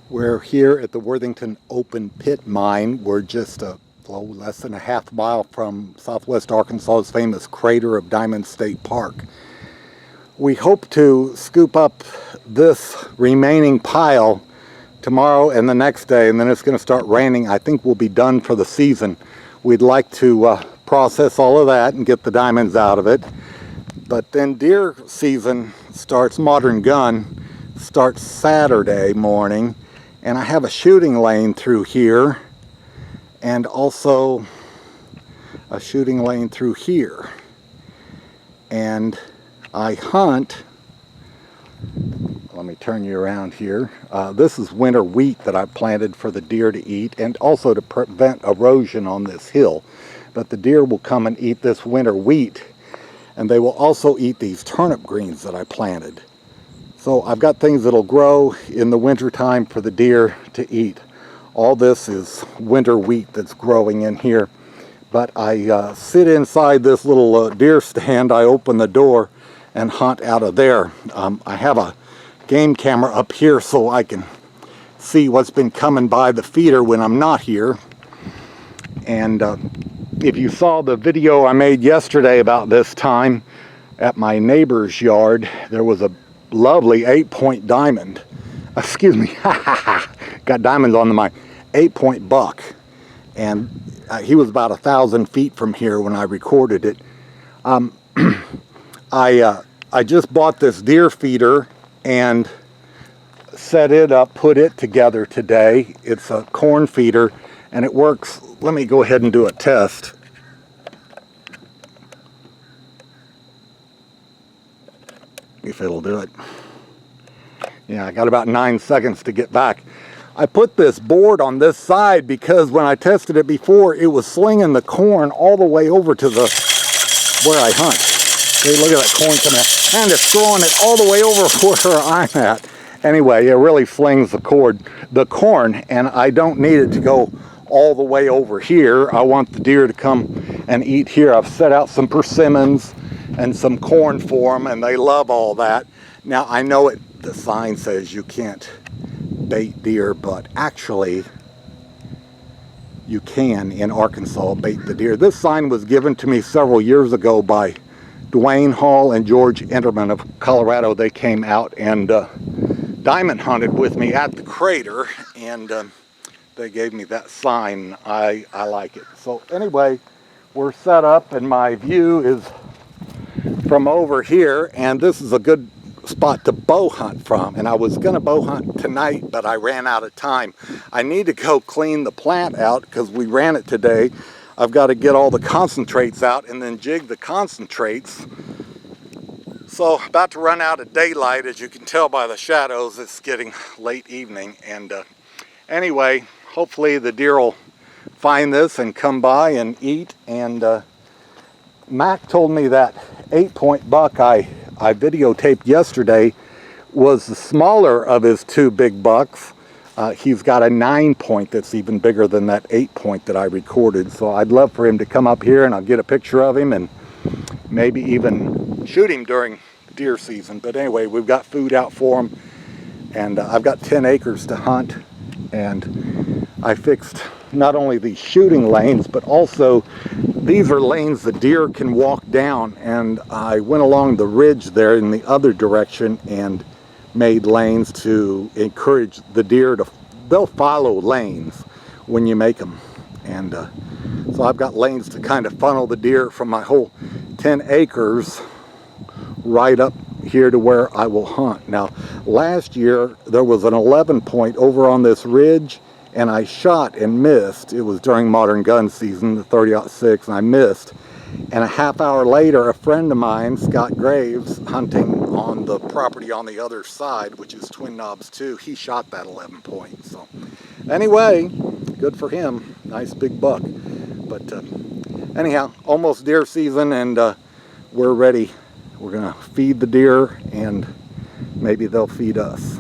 We're here at the Worthington Open Pit Mine. We're just less than a half mile from southwest Arkansas's famous Crater of Diamond State Park. We hope to scoop up this remaining pile tomorrow and the next day, and then it's going to start raining. I think we'll be done for the season. We'd like to process all of that and get the diamonds out of it. But then deer season starts, modern gun starts Saturday morning, and I have a shooting lane through here and also a shooting lane through here. And I hunt, let me turn you around here. This is winter wheat that I planted for the deer to eat and also to prevent erosion on this hill. But the deer will come and eat this winter wheat, and they will also eat these turnip greens that I planted. So I've got things that'll grow in the winter time for the deer to eat. All this is winter wheat that's growing in here. But I sit inside this little deer stand. I open the door and hunt out of there. I have a game camera up here so I can see what's been coming by the feeder when I'm not here. And if you saw the video I made yesterday about this time at my neighbor's yard, there was a lovely 8-point diamond. Excuse me, got diamonds on the mine. 8-point buck, and he was about 1,000 feet from here when I recorded it. I just bought this deer feeder and set it up, put it together today. It's a corn feeder and it works. Let me go ahead and do a test. If it'll do it. Yeah, I got about 9 seconds to get back. I put this board on this side because when I tested it before, it was slinging the corn all the way over to the where I hunt. Okay, look at that corn coming out. And it's throwing it all the way over where I'm at. Anyway, it really slings the corn, and I don't need it to go all the way over here. I want the deer to come and eat here. I've set out some persimmons and some corn for them, and they love all that. Now, I know the sign says you can't bait deer, but actually you can in Arkansas bait the deer. This sign was given to me several years ago by Dwayne Hall and George Enterman of Colorado. They came out and diamond hunted with me at the crater, and they gave me that sign. I like it. So anyway, we're set up and my view is from over here, and this is a good spot to bow hunt from. And I was gonna bow hunt tonight, but I ran out of time. I need to go clean the plant out because we ran it today. I've got to get all the concentrates out and then jig the concentrates. So about to run out of daylight. As you can tell by the shadows, it's getting late evening. And anyway, hopefully the deer will find this and come by and eat. And Mac told me that 8-point buck I videotaped yesterday was the smaller of his 2 big bucks. He's got a 9-point that's even bigger than that 8-point that I recorded. So I'd love for him to come up here and I'll get a picture of him and maybe even shoot him during deer season. But anyway, we've got food out for him, and I've got 10 acres to hunt, and I fixed not only these shooting lanes, but also these are lanes the deer can walk down, and I went along the ridge there in the other direction and made lanes to encourage the deer they'll follow lanes when you make them. And so I've got lanes to kind of funnel the deer from my whole 10 acres right up here to where I will hunt. Now, last year there was an 11-point over on this ridge, and I shot and missed. It was during modern gun season, the 30-06, and I missed. And a half hour later, a friend of mine, Scott Graves, hunting on the property on the other side, which is Twin Knobs 2, he shot that 11-point. So anyway, good for him. Nice big buck. But anyhow, almost deer season, and we're ready. We're gonna feed the deer, and maybe they'll feed us.